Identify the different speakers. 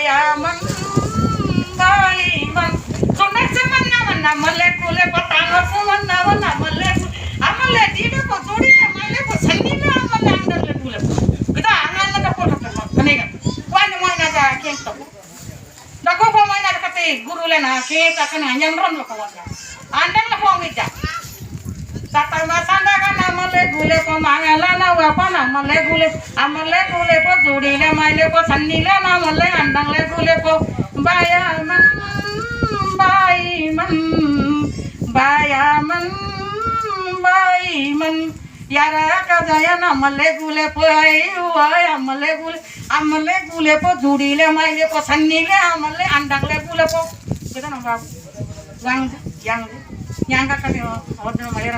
Speaker 1: बाया मन बाई मन सोन्याचं म्हणा मले फुले पतांगचं म्हणा मले आम्हाला दिले को जोडीले मायले को संगीले आम्हाला अंडरले फुले इदा आंगला का फोटो कर म्हणे का वान महिन्याचा केंत नको को महिन्याचा कते गुरुले ना केंत कने अंजनरन नको वाला अंडरला फोंगिजा साता मा सांडा का ना मले गुले को मांगला ना वापना मले गुले को जोडीले मायले को संगीले ना मले अंडरले गुले को बाया मन बाई मन यारा का जाया ना मले गुले पोय अमले गुले पो जुडीले मायले पो सन्नीले अमले अंडांगले गुले पो कितना बाबू yang का कने और मलेर